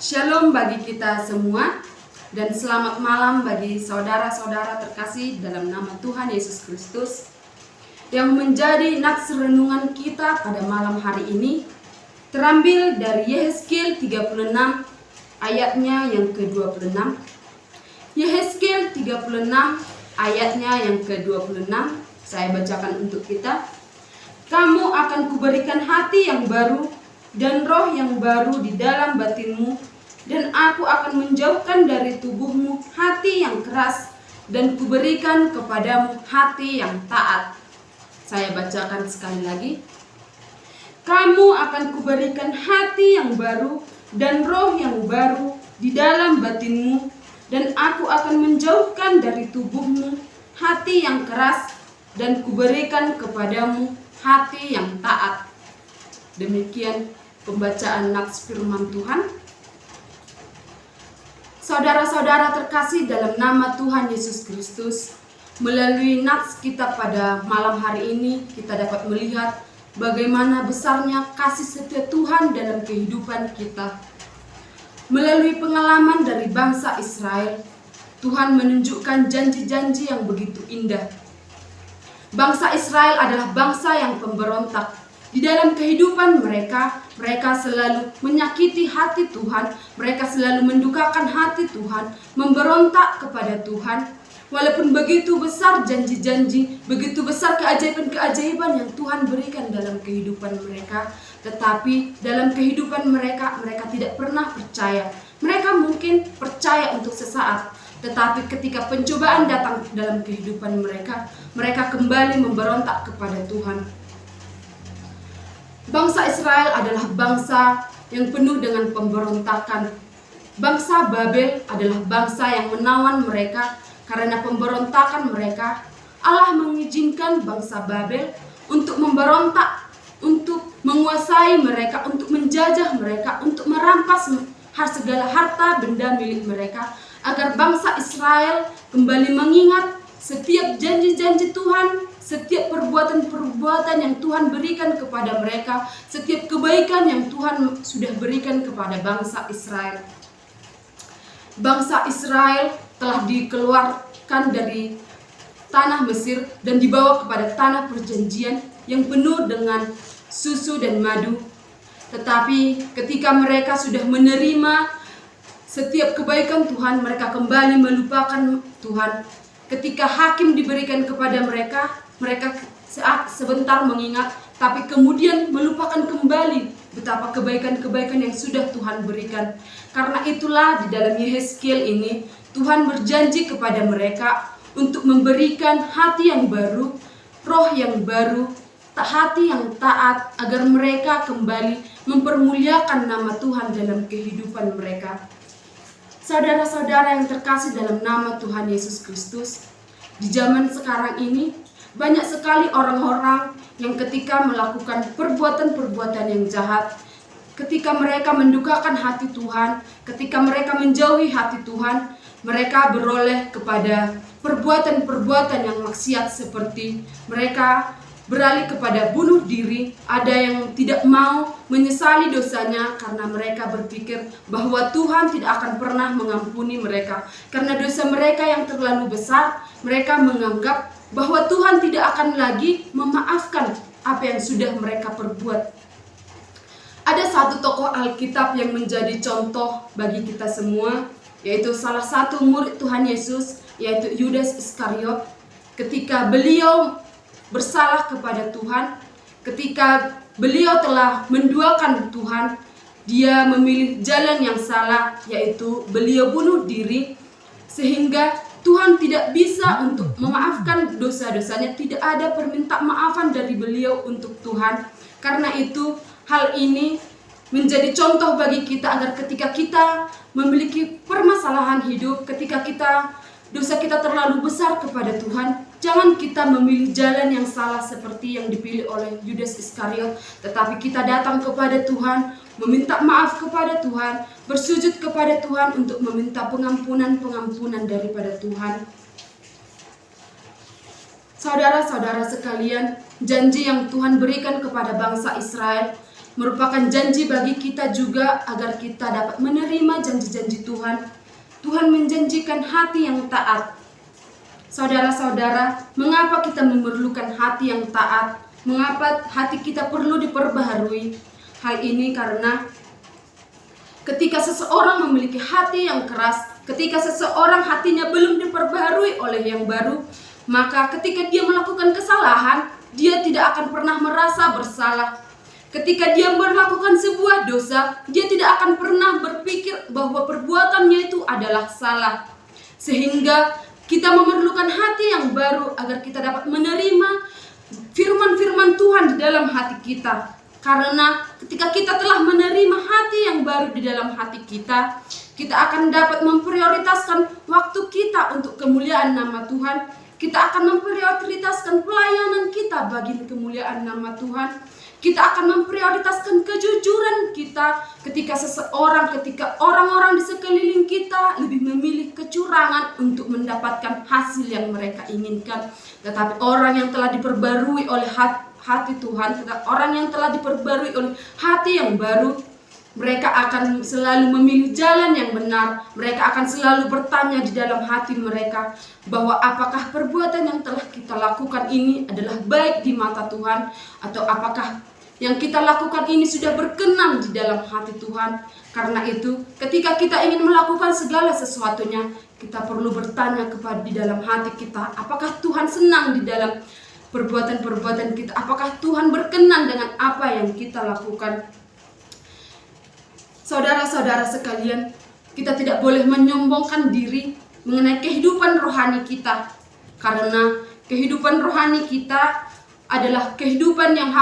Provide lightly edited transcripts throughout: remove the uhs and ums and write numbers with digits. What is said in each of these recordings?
Shalom bagi kita semua dan selamat malam bagi saudara-saudara terkasih dalam nama Tuhan Yesus Kristus yang menjadi nats renungan kita pada malam hari ini terambil dari Yehezkiel 36 ayatnya yang ke-26. Yehezkiel 36 ayatnya yang ke-26 saya bacakan untuk kita. Kamu akan kuberikan hati yang baru dan roh yang baru di dalam batinmu, dan aku akan menjauhkan dari tubuhmu hati yang keras dan kuberikan kepadamu hati yang taat. Saya bacakan sekali lagi. Kamu akan kuberikan hati yang baru dan roh yang baru di dalam batinmu, dan aku akan menjauhkan dari tubuhmu hati yang keras dan kuberikan kepadamu hati yang taat. Demikian pembacaan nats firman Tuhan. Saudara-saudara terkasih dalam nama Tuhan Yesus Kristus, melalui nats kita pada malam hari ini kita dapat melihat bagaimana besarnya kasih setia Tuhan dalam kehidupan kita. Melalui pengalaman dari bangsa Israel, Tuhan menunjukkan janji-janji yang begitu indah. Bangsa Israel adalah bangsa yang pemberontak. Di dalam kehidupan mereka selalu menyakiti hati Tuhan, mereka selalu mendukakan hati Tuhan, memberontak kepada Tuhan. Walaupun begitu besar janji-janji, begitu besar keajaiban-keajaiban yang Tuhan berikan dalam kehidupan mereka, tetapi dalam kehidupan mereka tidak pernah percaya. Mereka mungkin percaya untuk sesaat, tetapi ketika pencobaan datang dalam kehidupan mereka kembali memberontak kepada Tuhan. Bangsa Israel adalah bangsa yang penuh dengan pemberontakan. Bangsa Babel adalah bangsa yang menawan mereka karena pemberontakan mereka. Allah mengizinkan bangsa Babel untuk memberontak, untuk menguasai mereka, untuk menjajah mereka, untuk merampas segala harta benda milik mereka, agar bangsa Israel kembali mengingat setiap janji-janji Tuhan, setiap perbuatan-perbuatan yang Tuhan berikan kepada mereka, setiap kebaikan yang Tuhan sudah berikan kepada bangsa Israel. Bangsa Israel telah dikeluarkan dari tanah Mesir dan dibawa kepada tanah perjanjian yang penuh dengan susu dan madu. Tetapi ketika mereka sudah menerima setiap kebaikan Tuhan, mereka kembali melupakan Tuhan. Ketika hakim diberikan kepada mereka sebentar mengingat, tapi kemudian melupakan kembali betapa kebaikan-kebaikan yang sudah Tuhan berikan. Karena itulah di dalam Yehezkiel ini, Tuhan berjanji kepada mereka untuk memberikan hati yang baru, roh yang baru, hati yang taat, agar mereka kembali mempermuliakan nama Tuhan dalam kehidupan mereka. Saudara-saudara yang terkasih dalam nama Tuhan Yesus Kristus, di zaman sekarang ini banyak sekali orang-orang yang ketika melakukan perbuatan-perbuatan yang jahat, ketika mereka mendukakan hati Tuhan, ketika mereka menjauhi hati Tuhan, mereka beroleh kepada perbuatan-perbuatan yang maksiat, seperti mereka beralih kepada bunuh diri. Ada yang tidak mau menyesali dosanya karena mereka berpikir bahwa Tuhan tidak akan pernah mengampuni mereka. Karena dosa mereka yang terlalu besar, mereka menganggap bahwa Tuhan tidak akan lagi memaafkan apa yang sudah mereka perbuat. Ada satu tokoh Alkitab yang menjadi contoh bagi kita semua, yaitu salah satu murid Tuhan Yesus, yaitu Yudas Iskariot. Ketika beliau bersalah kepada Tuhan, ketika beliau telah menduakan Tuhan, dia memilih jalan yang salah, yaitu beliau bunuh diri, sehingga Tuhan tidak bisa untuk memaafkan dosa-dosanya. Tidak ada permintaan maafan dari beliau untuk Tuhan. Karena itu hal ini menjadi contoh bagi kita, agar ketika kita memiliki permasalahan hidup, ketika dosa kita terlalu besar kepada Tuhan, jangan kita memilih jalan yang salah seperti yang dipilih oleh Yudas Iskariot, tetapi kita datang kepada Tuhan, meminta maaf kepada Tuhan, bersujud kepada Tuhan untuk meminta pengampunan daripada Tuhan. Saudara-saudara sekalian, janji yang Tuhan berikan kepada bangsa Israel merupakan janji bagi kita juga agar kita dapat menerima janji-janji Tuhan. Tuhan menjanjikan hati yang taat. Saudara-saudara, mengapa kita memerlukan hati yang taat? Mengapa hati kita perlu diperbaharui? Hal ini karena ketika seseorang memiliki hati yang keras, ketika seseorang hatinya belum diperbaharui oleh yang baru, maka ketika dia melakukan kesalahan, dia tidak akan pernah merasa bersalah. Ketika dia melakukan sebuah dosa, dia tidak akan pernah berpikir bahwa perbuatannya itu adalah salah. Sehingga kita memerlukan hati yang baru agar kita dapat menerima firman-firman Tuhan di dalam hati kita. Karena ketika kita telah menerima hati yang baru di dalam hati kita, kita akan dapat memprioritaskan waktu kita untuk kemuliaan nama Tuhan. Kita akan memprioritaskan pelayanan kita bagi kemuliaan nama Tuhan. Kita akan memprioritaskan kejujuran kita ketika orang-orang di sekeliling kita lebih memilih kecurangan untuk mendapatkan hasil yang mereka inginkan. Tetapi orang yang telah diperbarui oleh hati Tuhan, orang yang telah diperbarui oleh hati yang baru, mereka akan selalu memilih jalan yang benar. Mereka akan selalu bertanya di dalam hati mereka bahwa apakah perbuatan yang telah kita lakukan ini adalah baik di mata Tuhan, atau apakah yang kita lakukan ini sudah berkenan di dalam hati Tuhan. Karena itu, ketika kita ingin melakukan segala sesuatunya, kita perlu bertanya kepada di dalam hati kita, apakah Tuhan senang di dalam perbuatan-perbuatan kita? Apakah Tuhan berkenan dengan apa yang kita lakukan? Saudara-saudara sekalian, kita tidak boleh menyombongkan diri mengenai kehidupan rohani kita. Karena kehidupan rohani kita adalah kehidupan yang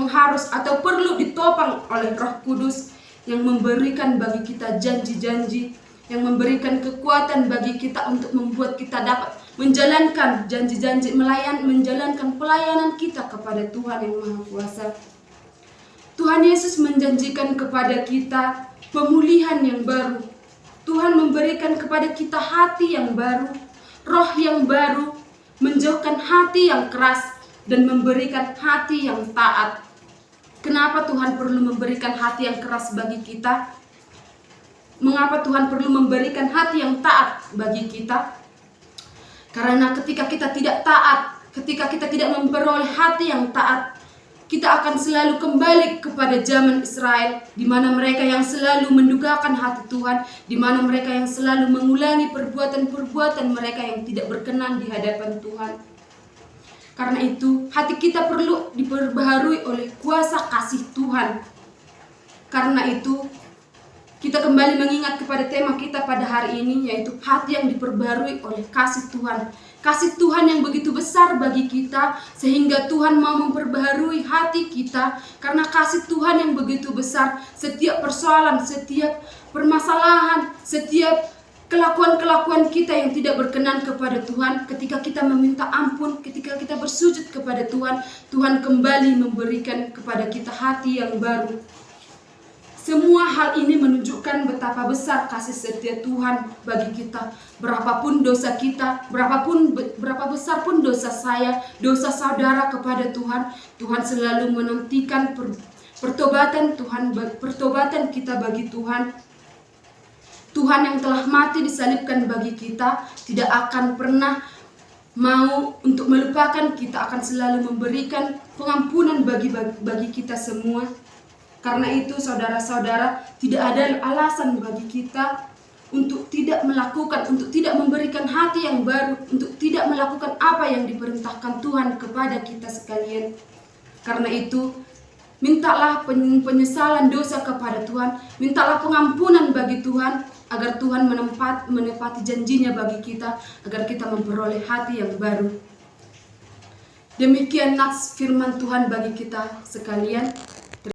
harus atau perlu ditopang oleh Roh Kudus yang memberikan bagi kita janji-janji, yang memberikan kekuatan bagi kita untuk membuat kita dapat menjalankan janji-janji, menjalankan pelayanan kita kepada Tuhan yang Maha Kuasa. Tuhan Yesus menjanjikan kepada kita pemulihan yang baru. Tuhan memberikan kepada kita hati yang baru, roh yang baru, menjauhkan hati yang keras, dan memberikan hati yang taat. Kenapa Tuhan perlu memberikan hati yang keras bagi kita? Mengapa Tuhan perlu memberikan hati yang taat bagi kita? Karena ketika kita tidak taat, ketika kita tidak memperoleh hati yang taat, kita akan selalu kembali kepada zaman Israel, di mana mereka yang selalu mendukakan hati Tuhan, di mana mereka yang selalu mengulangi perbuatan-perbuatan mereka yang tidak berkenan di hadapan Tuhan. Karena itu, hati kita perlu diperbaharui oleh kuasa kasih Tuhan. Karena itu, kita kembali mengingat kepada tema kita pada hari ini, yaitu hati yang diperbaharui oleh kasih Tuhan. Kasih Tuhan yang begitu besar bagi kita, sehingga Tuhan mau memperbaharui hati kita. Karena kasih Tuhan yang begitu besar, setiap persoalan, setiap permasalahan, setiap kelakuan-kelakuan kita yang tidak berkenan kepada Tuhan, ketika kita meminta ampun, ketika kita bersujud kepada Tuhan, Tuhan kembali memberikan kepada kita hati yang baru. Semua hal ini menunjukkan betapa besar kasih setia Tuhan bagi kita. Berapapun dosa kita, berapa besar pun dosa saya, dosa saudara kepada Tuhan, Tuhan selalu menantikan pertobatan kita bagi Tuhan. Tuhan yang telah mati disalibkan bagi kita tidak akan pernah mau untuk melupakan kita, akan selalu memberikan pengampunan bagi kita semua. Karena itu saudara-saudara, tidak ada alasan bagi kita untuk tidak melakukan, untuk tidak memberikan hati yang baru, untuk tidak melakukan apa yang diperintahkan Tuhan kepada kita sekalian. Karena itu, mintalah penyesalan dosa kepada Tuhan, mintalah pengampunan bagi Tuhan, agar Tuhan menepati janjinya bagi kita, agar kita memperoleh hati yang baru. Demikian nats firman Tuhan bagi kita sekalian.